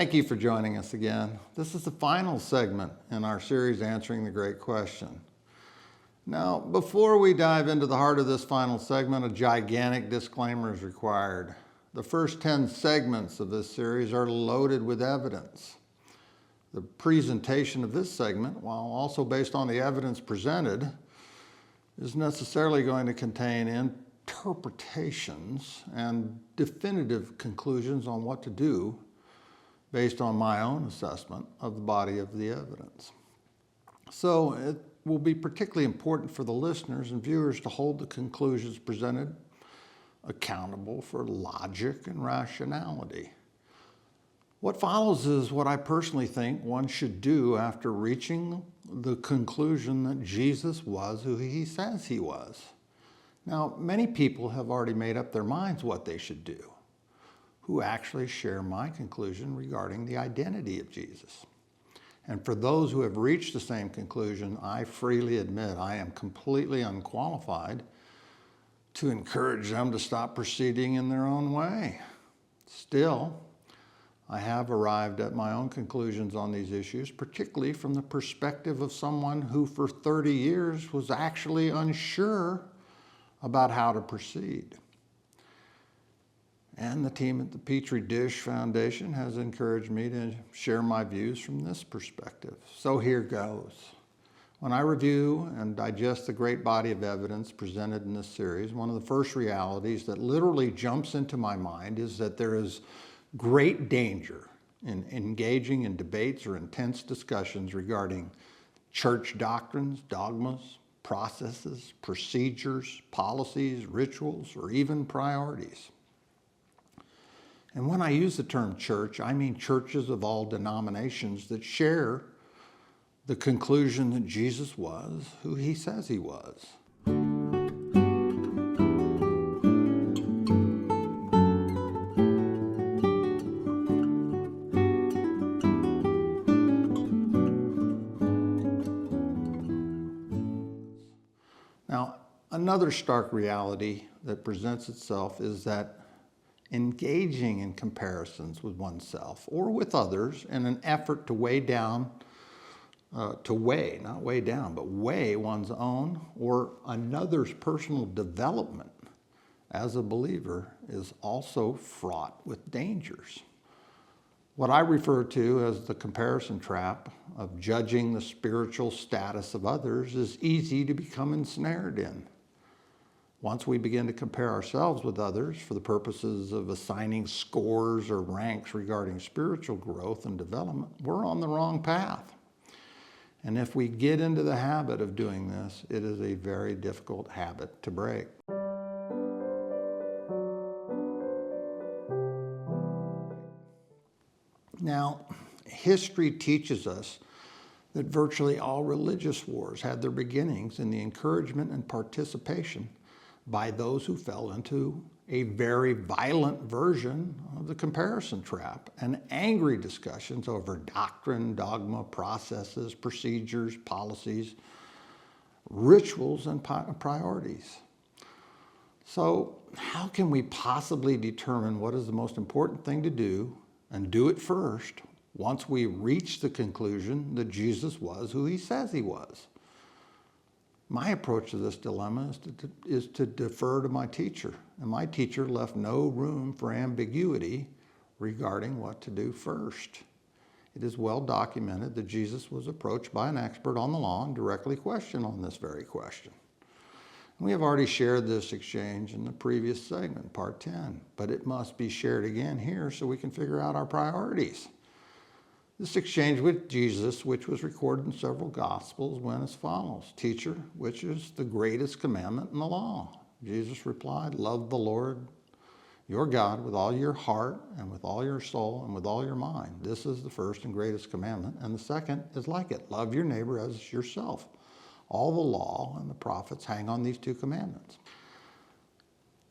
Thank you for joining us again. This is the final segment in our series, Answering the Great Question. Now, before we dive into the heart of this final segment, a gigantic disclaimer is required. The first 10 segments of this series are loaded with evidence. The presentation of this segment, while also based on the evidence presented, is necessarily going to contain interpretations and definitive conclusions on what to do based on my own assessment of the body of the evidence. So it will be particularly important for the listeners and viewers to hold the conclusions presented accountable for logic and rationality. What follows is what I personally think one should do after reaching the conclusion that Jesus was who he says he was. Now, many people have already made up their minds what they should do, who actually share my conclusion regarding the identity of Jesus. And for those who have reached the same conclusion, I freely admit I am completely unqualified to encourage them to stop proceeding in their own way. Still, I have arrived at my own conclusions on these issues, particularly from the perspective of someone who for 30 years was actually unsure about how to proceed. And the team at the Petri Dish Foundation has encouraged me to share my views from this perspective. So here goes. When I review and digest the great body of evidence presented in this series, one of the first realities that literally jumps into my mind is that there is great danger in engaging in debates or intense discussions regarding church doctrines, dogmas, processes, procedures, policies, rituals, or even priorities. And when I use the term church, I mean churches of all denominations that share the conclusion that Jesus was who he says he was. Now, another stark reality that presents itself is that engaging in comparisons with oneself or with others in an effort to weigh one's own or another's personal development as a believer is also fraught with dangers. What I refer to as the comparison trap of judging the spiritual status of others is easy to become ensnared in. Once we begin to compare ourselves with others for the purposes of assigning scores or ranks regarding spiritual growth and development, we're on the wrong path. And if we get into the habit of doing this, it is a very difficult habit to break. Now, history teaches us that virtually all religious wars had their beginnings in the encouragement and participation by those who fell into a very violent version of the comparison trap and angry discussions over doctrine, dogma, processes, procedures, policies, rituals, and priorities. So how can we possibly determine what is the most important thing to do and do it first once we reach the conclusion that Jesus was who he says he was? My approach to this dilemma is to defer to my teacher, and my teacher left no room for ambiguity regarding what to do first. It is well documented that Jesus was approached by an expert on the law and directly questioned on this very question. We have already shared this exchange in the previous segment, part 10, but it must be shared again here so we can figure out our priorities. This exchange with Jesus, which was recorded in several Gospels, went as follows. Teacher, which is the greatest commandment in the law? Jesus replied, love the Lord your God with all your heart and with all your soul and with all your mind. This is the first and greatest commandment, and the second is like it. Love your neighbor as yourself. All the law and the prophets hang on these two commandments.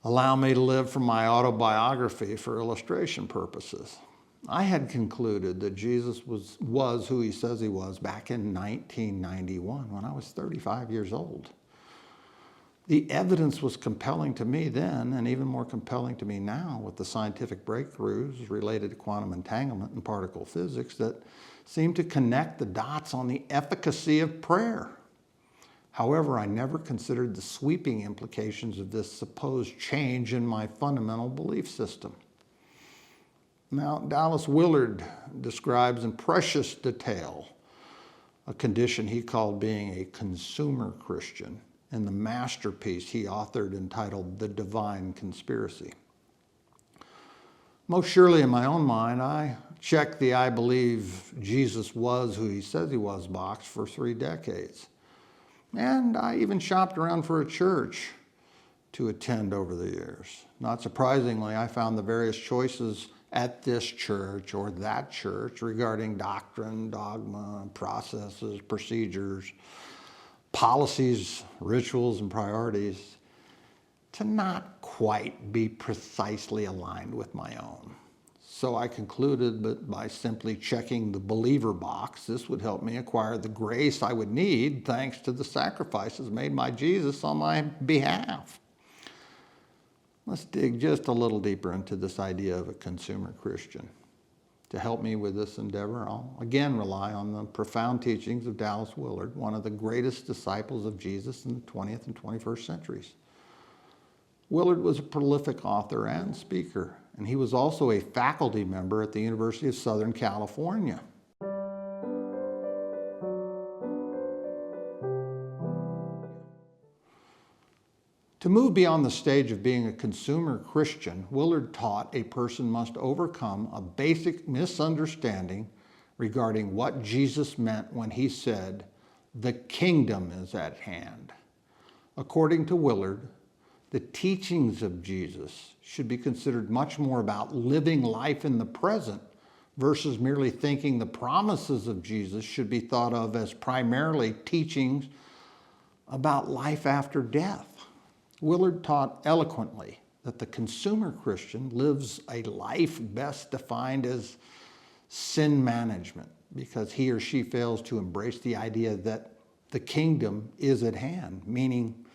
Allow me to live from my autobiography for illustration purposes. I had concluded that Jesus was who he says he was back in 1991 when I was 35 years old. The evidence was compelling to me then, and even more compelling to me now with the scientific breakthroughs related to quantum entanglement and particle physics that seem to connect the dots on the efficacy of prayer. However, I never considered the sweeping implications of this supposed change in my fundamental belief system. Now, Dallas Willard describes in precious detail a condition he called being a consumer Christian in the masterpiece he authored entitled The Divine Conspiracy. Most surely in my own mind, I checked the "I believe Jesus was who he says he was" box for 3 decades. And I even shopped around for a church to attend over the years. Not surprisingly, I found the various choices at this church or that church regarding doctrine, dogma, processes, procedures, policies, rituals, and priorities to not quite be precisely aligned with my own. So I concluded that by simply checking the believer box, this would help me acquire the grace I would need thanks to the sacrifices made by Jesus on my behalf. Let's dig just a little deeper into this idea of a consumer Christian. To help me with this endeavor, I'll again rely on the profound teachings of Dallas Willard, one of the greatest disciples of Jesus in the 20th and 21st centuries. Willard was a prolific author and speaker, and he was also a faculty member at the University of Southern California. To move beyond the stage of being a consumer Christian, Willard taught a person must overcome a basic misunderstanding regarding what Jesus meant when he said, "The kingdom is at hand." According to Willard, the teachings of Jesus should be considered much more about living life in the present versus merely thinking the promises of Jesus should be thought of as primarily teachings about life after death. Willard taught eloquently that the consumer Christian lives a life best defined as sin management because he or she fails to embrace the idea that the kingdom is at hand, meaning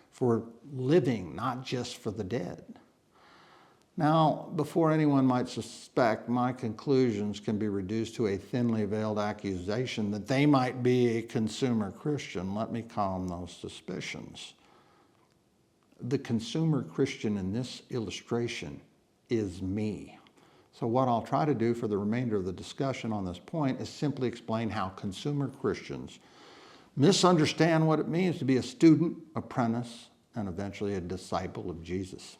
for living, not just for the dead. Now, before anyone might suspect, my conclusions can be reduced to a thinly veiled accusation that they might be a consumer Christian. Let me calm those suspicions. The consumer Christian in this illustration is me. So what I'll try to do for the remainder of the discussion on this point is simply explain how consumer Christians misunderstand what it means to be a student, apprentice, and eventually a disciple of Jesus.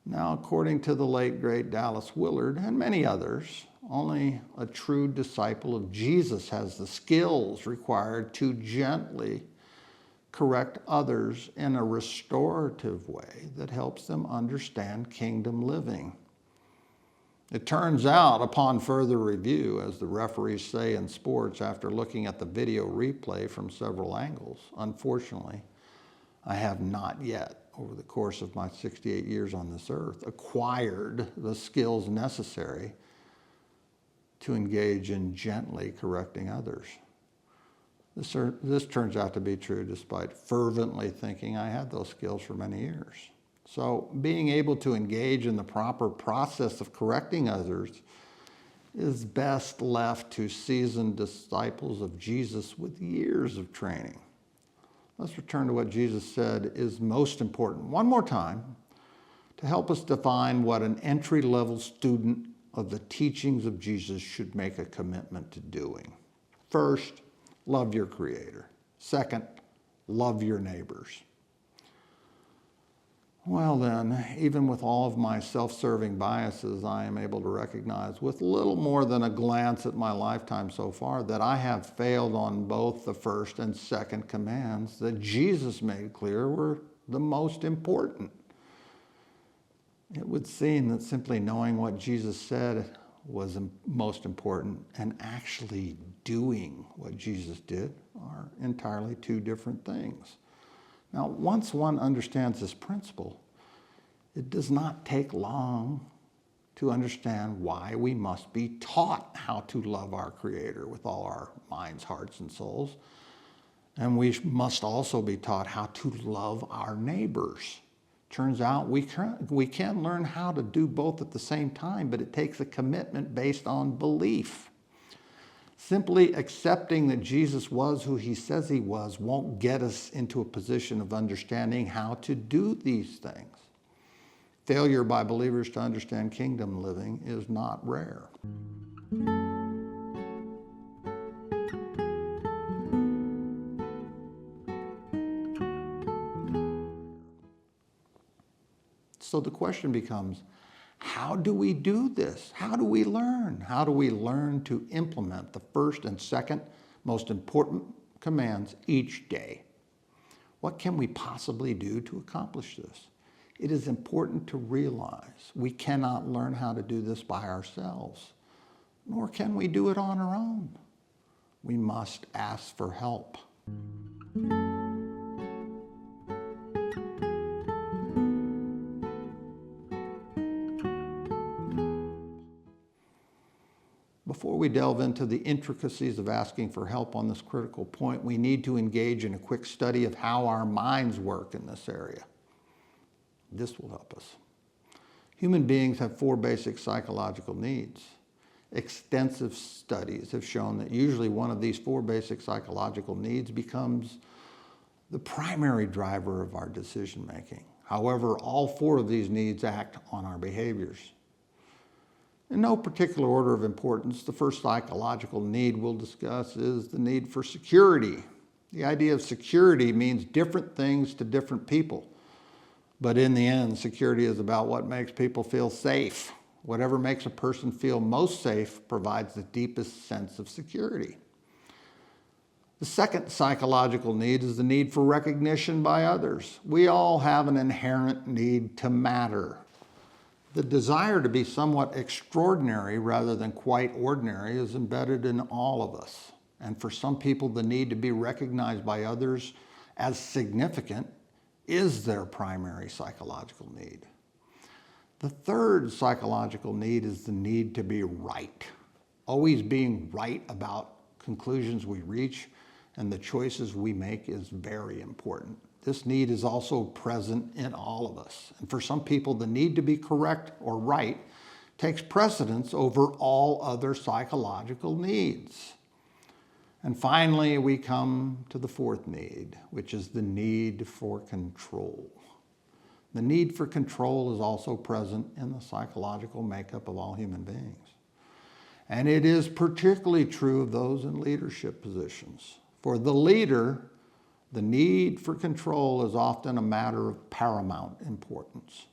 Now, according to the late, great Dallas Willard and many others, only a true disciple of Jesus has the skills required to gently correct others in a restorative way that helps them understand kingdom living. It turns out, upon further review, as the referees say in sports after looking at the video replay from several angles, unfortunately, I have not yet, over the course of my 68 years on this earth, acquired the skills necessary to engage in gently correcting others. This turns out to be true despite fervently thinking I had those skills for many years. So being able to engage in the proper process of correcting others is best left to seasoned disciples of Jesus with years of training. Let's return to what Jesus said is most important one more time to help us define what an entry-level student of the teachings of Jesus should make a commitment to doing. First, love your Creator. Second, love your neighbors. Well then, even with all of my self-serving biases, I am able to recognize with little more than a glance at my lifetime so far that I have failed on both the first and second commands that Jesus made clear were the most important. It would seem that simply knowing what Jesus said was most important and actually doing what Jesus did are entirely two different things. Now, once one understands this principle, it does not take long to understand why we must be taught how to love our Creator with all our minds, hearts, and souls. And we must also be taught how to love our neighbors. Turns out we can learn how to do both at the same time, but it takes a commitment based on belief. Simply accepting that Jesus was who he says he was won't get us into a position of understanding how to do these things. Failure by believers to understand kingdom living is not rare. So the question becomes, how do we do this? How do we learn? How do we learn to implement the first and second most important commands each day? What can we possibly do to accomplish this? It is important to realize we cannot learn how to do this by ourselves, nor can we do it on our own. We must ask for help. Before we delve into the intricacies of asking for help on this critical point, we need to engage in a quick study of how our minds work in this area. This will help us. Human beings have 4 basic psychological needs. Extensive studies have shown that usually one of these 4 basic psychological needs becomes the primary driver of our decision making. However, all 4 of these needs act on our behaviors. In no particular order of importance, the first psychological need we'll discuss is the need for security. The idea of security means different things to different people. But in the end, security is about what makes people feel safe. Whatever makes a person feel most safe provides the deepest sense of security. The second psychological need is the need for recognition by others. We all have an inherent need to matter. The desire to be somewhat extraordinary rather than quite ordinary is embedded in all of us. And for some people, the need to be recognized by others as significant is their primary psychological need. The third psychological need is the need to be right. Always being right about conclusions we reach and the choices we make is very important. This need is also present in all of us. And for some people, the need to be correct or right takes precedence over all other psychological needs. And finally, we come to the fourth need, which is the need for control. The need for control is also present in the psychological makeup of all human beings. And it is particularly true of those in leadership positions. For the leader, the need for control is often a matter of paramount importance.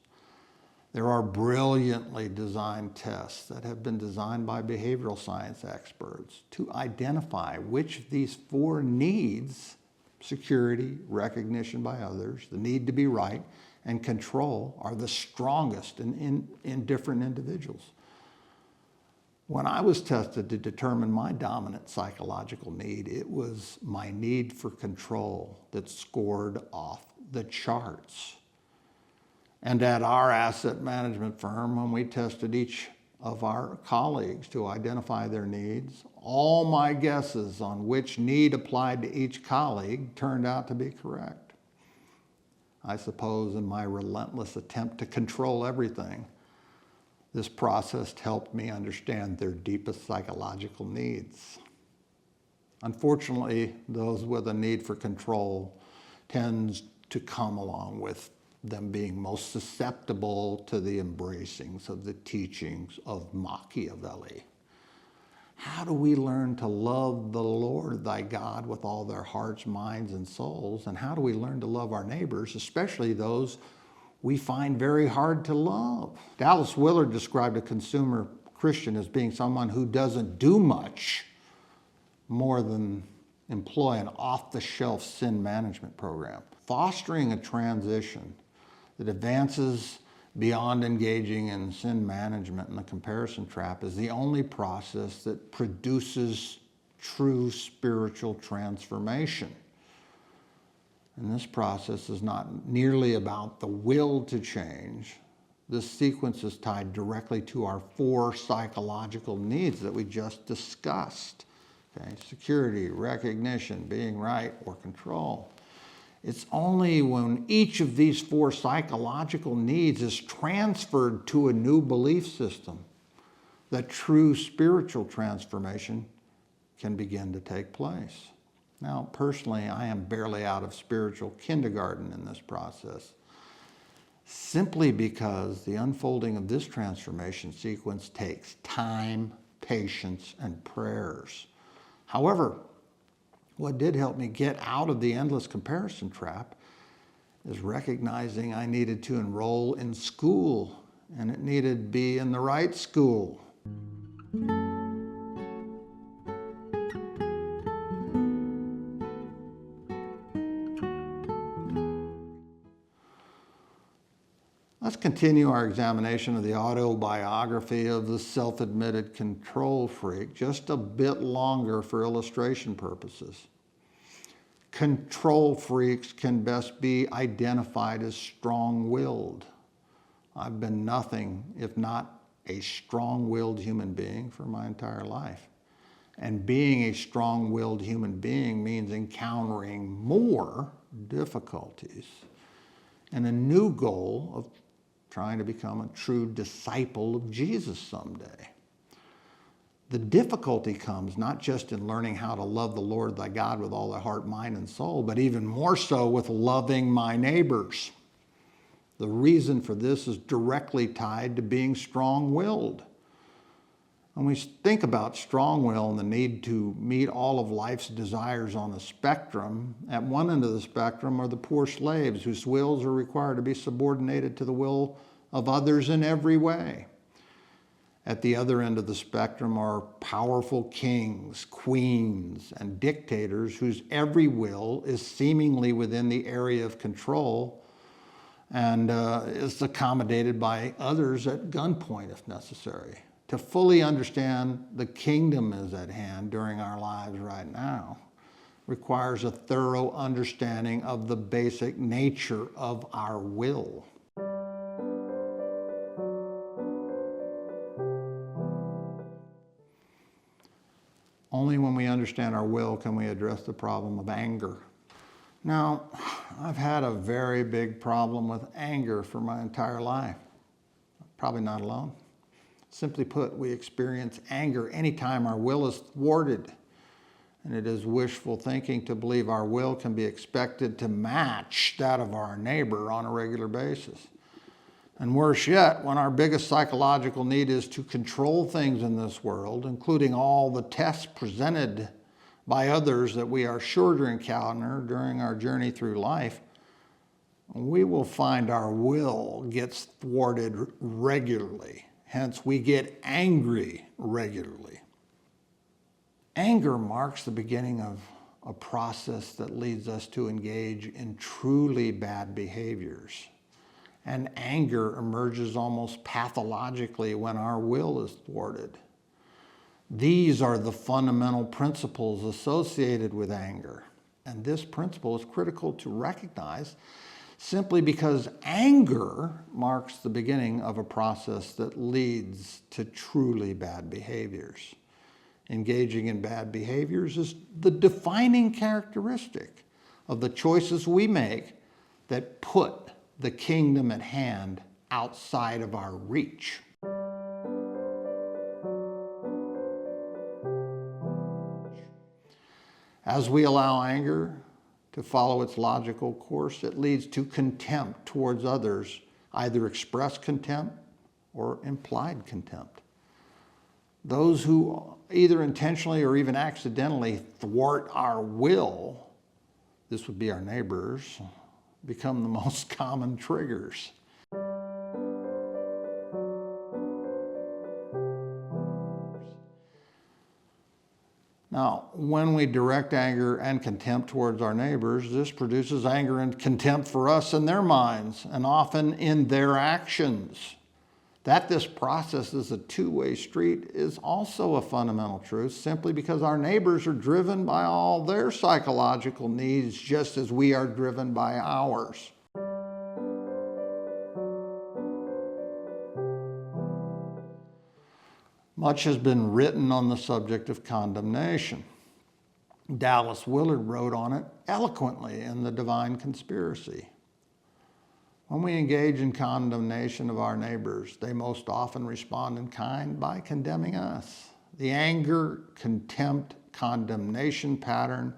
There are brilliantly designed tests that have been designed by behavioral science experts to identify which of these 4 needs, security, recognition by others, the need to be right, and control, are the strongest in different individuals. When I was tested to determine my dominant psychological need, it was my need for control that scored off the charts. And at our asset management firm, when we tested each of our colleagues to identify their needs, all my guesses on which need applied to each colleague turned out to be correct. I suppose in my relentless attempt to control everything, this process helped me understand their deepest psychological needs. Unfortunately, those with a need for control tends to come along with them being most susceptible to the embracings of the teachings of Machiavelli. How do we learn to love the Lord thy God with all their hearts, minds, and souls? And how do we learn to love our neighbors, especially those we find very hard to love? Dallas Willard described a consumer Christian as being someone who doesn't do much more than employ an off-the-shelf sin management program. Fostering a transition that advances beyond engaging in sin management and the comparison trap is the only process that produces true spiritual transformation. And this process is not nearly about the will to change. This sequence is tied directly to our 4 psychological needs that we just discussed. Okay? Security, recognition, being right, or control. It's only when each of these 4 psychological needs is transferred to a new belief system that true spiritual transformation can begin to take place. Now, personally, I am barely out of spiritual kindergarten in this process, simply because the unfolding of this transformation sequence takes time, patience, and prayers. However, what did help me get out of the endless comparison trap is recognizing I needed to enroll in school, and it needed to be in the right school. Let's continue our examination of the autobiography of the self-admitted control freak just a bit longer for illustration purposes. Control freaks can best be identified as strong-willed. I've been nothing if not a strong-willed human being for my entire life. And being a strong-willed human being means encountering more difficulties and a new goal of trying to become a true disciple of Jesus someday. The difficulty comes not just in learning how to love the Lord thy God with all thy heart, mind, and soul, but even more so with loving my neighbors. The reason for this is directly tied to being strong-willed. When we think about strong-will and the need to meet all of life's desires on a spectrum, at one end of the spectrum are the poor slaves whose wills are required to be subordinated to the will of others in every way. At the other end of the spectrum are powerful kings, queens, and dictators whose every will is seemingly within the area of control and is accommodated by others at gunpoint if necessary. To fully understand the kingdom is at hand during our lives right now requires a thorough understanding of the basic nature of our will. Only when we understand our will can we address the problem of anger. Now, I've had a very big problem with anger for my entire life. Probably not alone. Simply put, we experience anger anytime our will is thwarted. And it is wishful thinking to believe our will can be expected to match that of our neighbor on a regular basis. And worse yet, when our biggest psychological need is to control things in this world, including all the tests presented by others that we are sure to encounter during our journey through life, we will find our will gets thwarted regularly. Hence, we get angry regularly. Anger marks the beginning of a process that leads us to engage in truly bad behaviors. And anger emerges almost pathologically when our will is thwarted. These are the fundamental principles associated with anger. And this principle is critical to recognize simply because anger marks the beginning of a process that leads to truly bad behaviors. Engaging in bad behaviors is the defining characteristic of the choices we make that put the kingdom at hand outside of our reach. As we allow anger to follow its logical course, it leads to contempt towards others, either expressed contempt or implied contempt. Those who either intentionally or even accidentally thwart our will, this would be our neighbors, become the most common triggers. Now, when we direct anger and contempt towards our neighbors, this produces anger and contempt for us in their minds and often in their actions. That this process is a two-way street is also a fundamental truth, simply because our neighbors are driven by all their psychological needs just as we are driven by ours. Much has been written on the subject of condemnation. Dallas Willard wrote on it eloquently in The Divine Conspiracy. When we engage in condemnation of our neighbors, they most often respond in kind by condemning us. The anger, contempt, condemnation pattern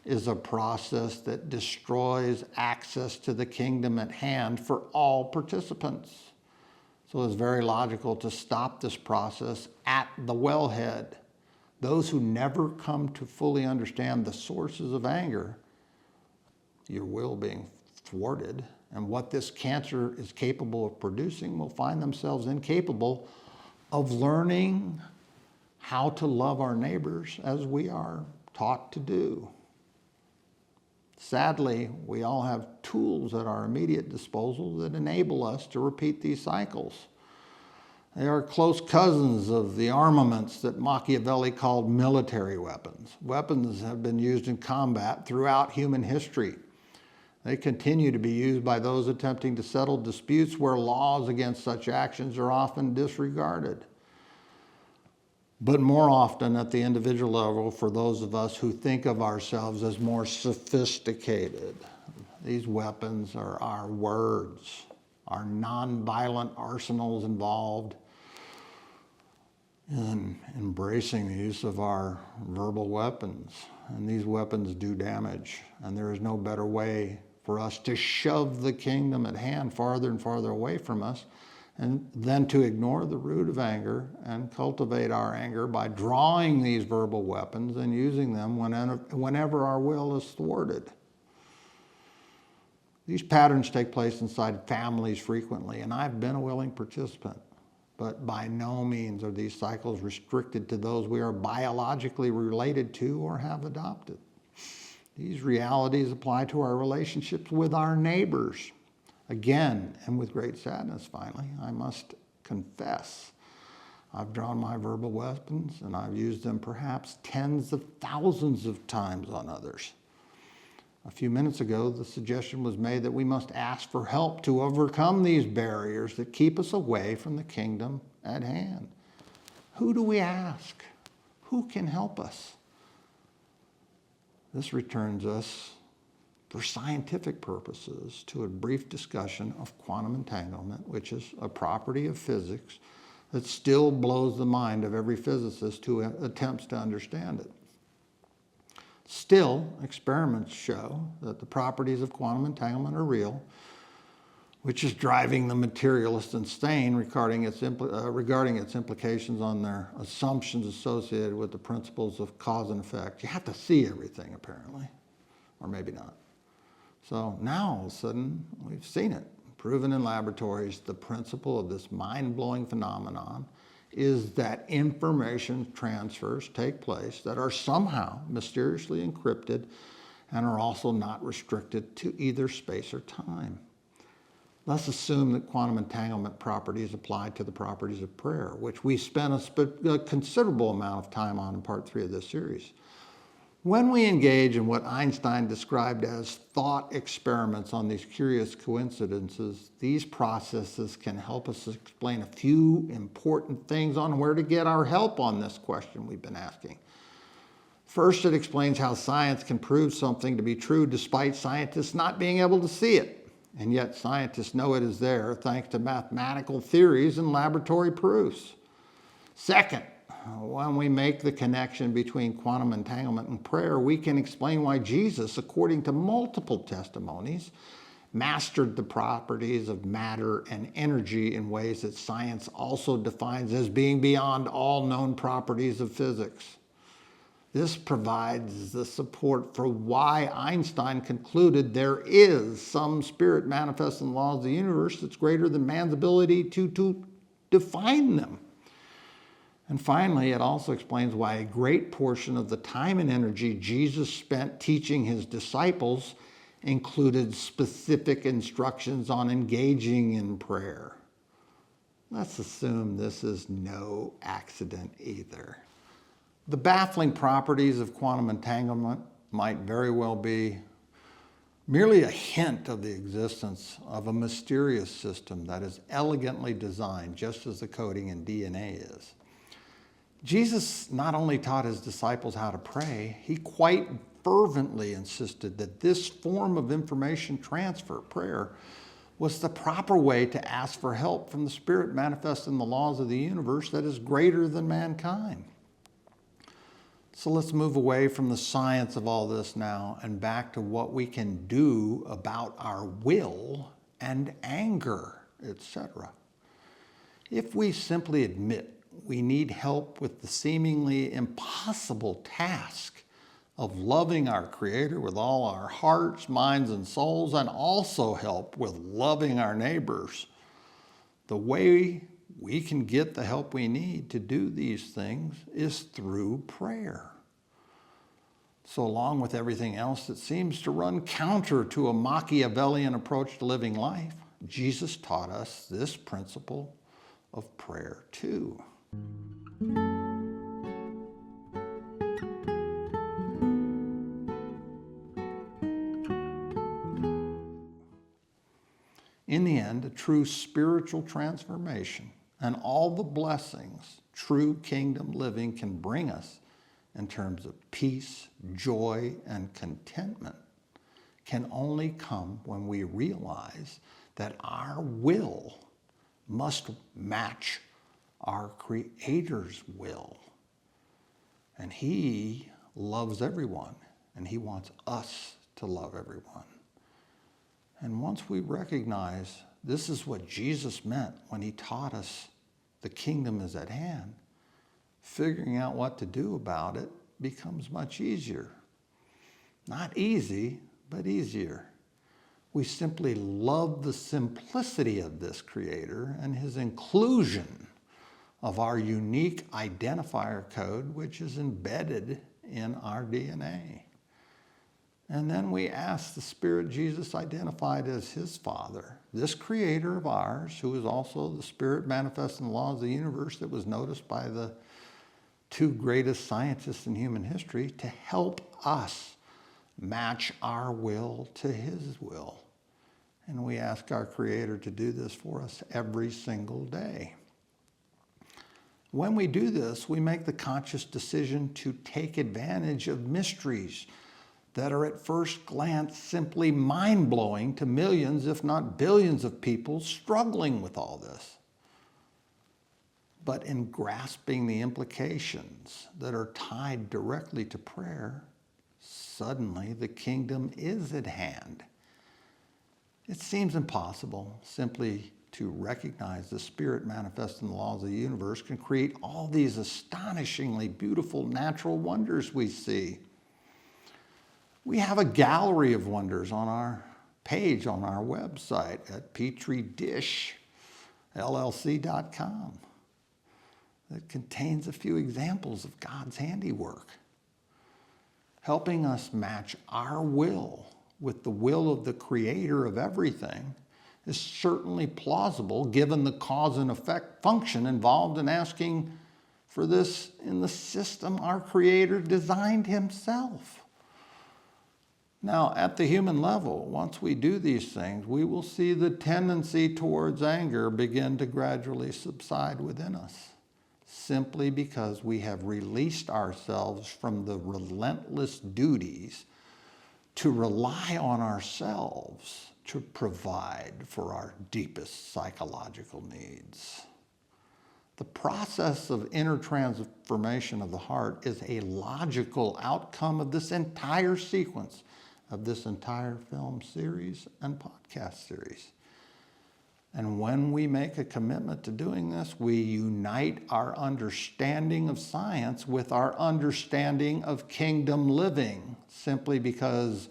is a process that destroys access to the kingdom at hand for all participants. So it's very logical to stop this process at the wellhead. Those who never come to fully understand the sources of anger, your will being thwarted, and what this cancer is capable of producing, will find themselves incapable of learning how to love our neighbors as we are taught to do. Sadly, we all have tools at our immediate disposal that enable us to repeat these cycles. They are close cousins of the armaments that Machiavelli called military weapons. Weapons have been used in combat throughout human history. They continue to be used by those attempting to settle disputes where laws against such actions are often disregarded. But more often at the individual level, for those of us who think of ourselves as more sophisticated, these weapons are our words, our nonviolent arsenals involved in embracing the use of our verbal weapons. And these weapons do damage, and there is no better way for us to shove the kingdom at hand farther and farther away from us, and then to ignore the root of anger and cultivate our anger by drawing these verbal weapons and using them whenever our will is thwarted. These patterns take place inside families frequently, and I've been a willing participant. But by no means are these cycles restricted to those we are biologically related to or have adopted. These realities apply to our relationships with our neighbors. Again, and with great sadness, finally, I must confess, I've drawn my verbal weapons and I've used them perhaps tens of thousands of times on others. A few minutes ago, the suggestion was made that we must ask for help to overcome these barriers that keep us away from the kingdom at hand. Who do we ask? Who can help us? This returns us, for scientific purposes, to a brief discussion of quantum entanglement, which is a property of physics that still blows the mind of every physicist who attempts to understand it. Still, experiments show that the properties of quantum entanglement are real, which is driving the materialist insane regarding its implications on their assumptions associated with the principles of cause and effect. You have to see everything, apparently, or maybe not. So now, all of a sudden, we've seen it, proven in laboratories. The principle of this mind-blowing phenomenon is that information transfers take place that are somehow mysteriously encrypted and are also not restricted to either space or time. Let's assume that quantum entanglement properties apply to the properties of prayer, which we spent a considerable amount of time on in part 3 of this series. When we engage in what Einstein described as thought experiments on these curious coincidences, these processes can help us explain a few important things on where to get our help on this question we've been asking. First, it explains how science can prove something to be true despite scientists not being able to see it. And yet scientists know it is there thanks to mathematical theories and laboratory proofs. Second, when we make the connection between quantum entanglement and prayer, we can explain why Jesus, according to multiple testimonies, mastered the properties of matter and energy in ways that science also defines as being beyond all known properties of physics. This provides the support for why Einstein concluded there is some spirit manifest in the laws of the universe that's greater than man's ability to define them. And finally, it also explains why a great portion of the time and energy Jesus spent teaching his disciples included specific instructions on engaging in prayer. Let's assume this is no accident either. The baffling properties of quantum entanglement might very well be merely a hint of the existence of a mysterious system that is elegantly designed, just as the coding in DNA is. Jesus not only taught his disciples how to pray, he quite fervently insisted that this form of information transfer, prayer, was the proper way to ask for help from the Spirit manifest in the laws of the universe that is greater than mankind. So let's move away from the science of all this now and back to what we can do about our will and anger, etc. If we simply admit we need help with the seemingly impossible task of loving our Creator with all our hearts, minds, and souls, and also help with loving our neighbors, the way we can get the help we need to do these things is through prayer. So along with everything else that seems to run counter to a Machiavellian approach to living life, Jesus taught us this principle of prayer too. In the end, a true spiritual transformation and all the blessings true kingdom living can bring us in terms of peace, joy, and contentment can only come when we realize that our will must match our Creator's will. And He loves everyone, and He wants us to love everyone. And once we recognize this is what Jesus meant when He taught us the kingdom is at hand, figuring out what to do about it becomes much easier. Not easy, but easier. We simply love the simplicity of this Creator and His inclusion of our unique identifier code, which is embedded in our DNA. And then we ask the Spirit Jesus identified as His Father, this Creator of ours, who is also the Spirit manifest in the laws of the universe that was noticed by the two greatest scientists in human history, to help us match our will to His will. And we ask our Creator to do this for us every single day. When we do this, we make the conscious decision to take advantage of mysteries that are at first glance simply mind-blowing to millions, if not billions of people struggling with all this. But in grasping the implications that are tied directly to prayer, suddenly the kingdom is at hand. It seems impossible simply to recognize the Spirit manifest in the laws of the universe can create all these astonishingly beautiful natural wonders we see. We have a gallery of wonders on our page on our website at petridishllc.com that contains a few examples of God's handiwork, helping us match our will with the will of the Creator of everything is certainly plausible given the cause and effect function involved in asking for this in the system our Creator designed Himself. Now, at the human level, once we do these things, we will see the tendency towards anger begin to gradually subside within us, simply because we have released ourselves from the relentless duties to rely on ourselves to provide for our deepest psychological needs. The process of inner transformation of the heart is a logical outcome of this entire sequence of this entire film series and podcast series. And when we make a commitment to doing this, we unite our understanding of science with our understanding of kingdom living, simply because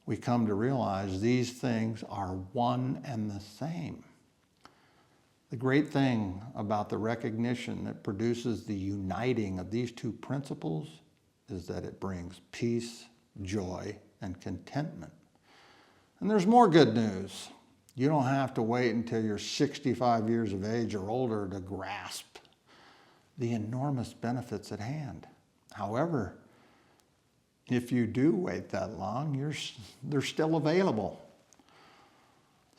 we come to realize these things are one and the same. The great thing about the recognition that produces the uniting of these two principles is that it brings peace, joy, and contentment. And there's more good news. You don't have to wait until you're 65 years of age or older to grasp the enormous benefits at hand. However, if you do wait that long, they're still available.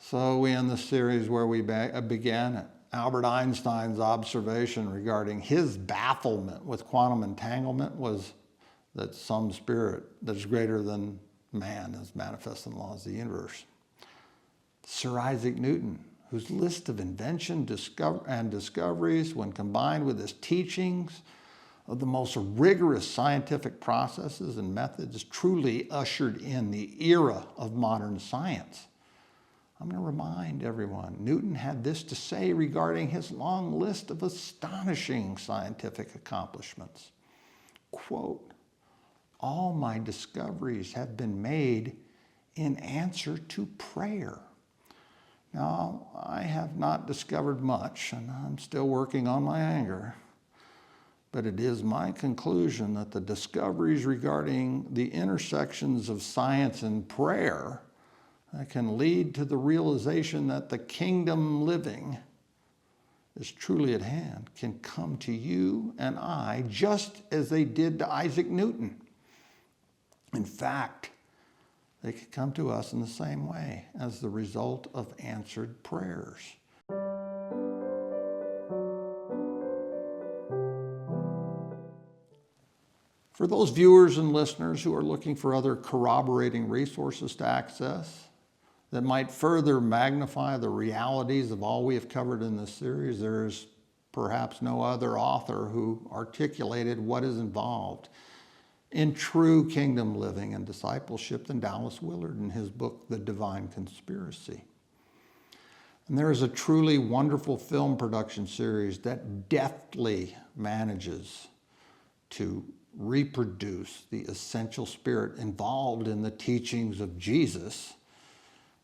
So we end the series where we began at Albert Einstein's observation regarding his bafflement with quantum entanglement was that some spirit that's greater than man is manifest in the laws of the universe. Sir Isaac Newton, whose list of invention and discoveries, when combined with his teachings of the most rigorous scientific processes and methods, truly ushered in the era of modern science. I'm going to remind everyone, Newton had this to say regarding his long list of astonishing scientific accomplishments. Quote, "All my discoveries have been made in answer to prayer." Now, I have not discovered much, and I'm still working on my anger, but it is my conclusion that the discoveries regarding the intersections of science and prayer that can lead to the realization that the kingdom living is truly at hand can come to you and I just as they did to Isaac Newton. In fact, they could come to us in the same way as the result of answered prayers. For those viewers and listeners who are looking for other corroborating resources to access that might further magnify the realities of all we have covered in this series, there is perhaps no other author who articulated what is involved in true kingdom living and discipleship than Dallas Willard in his book, The Divine Conspiracy. And there is a truly wonderful film production series that deftly manages to reproduce the essential spirit involved in the teachings of Jesus.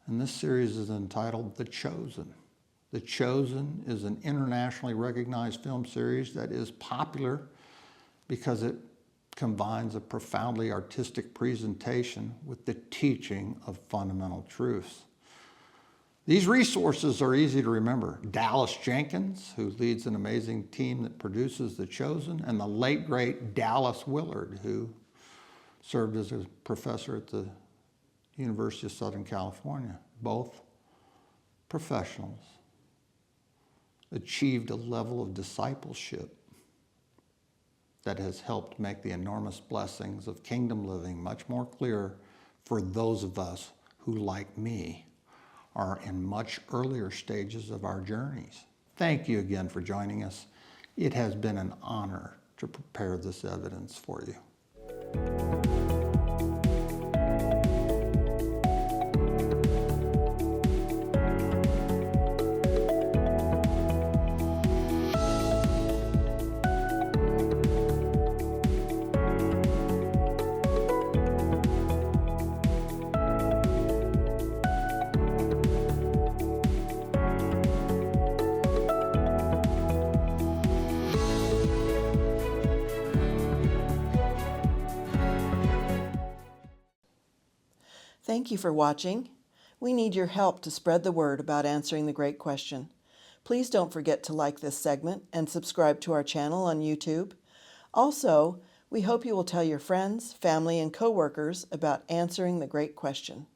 And this series is entitled The Chosen. The Chosen is an internationally recognized film series that is popular because it combines a profoundly artistic presentation with the teaching of fundamental truths. These resources are easy to remember. Dallas Jenkins, who leads an amazing team that produces The Chosen, and the late, great Dallas Willard, who served as a professor at the University of Southern California. Both professionals achieved a level of discipleship that has helped make the enormous blessings of kingdom living much more clear for those of us who, like me, are in much earlier stages of our journeys. Thank you again for joining us. It has been an honor to prepare this evidence for you. Thank you for watching. We need your help to spread the word about answering the great question. Please don't forget to like this segment and subscribe to our channel on YouTube. Also, we hope you will tell your friends, family, and coworkers about answering the great question.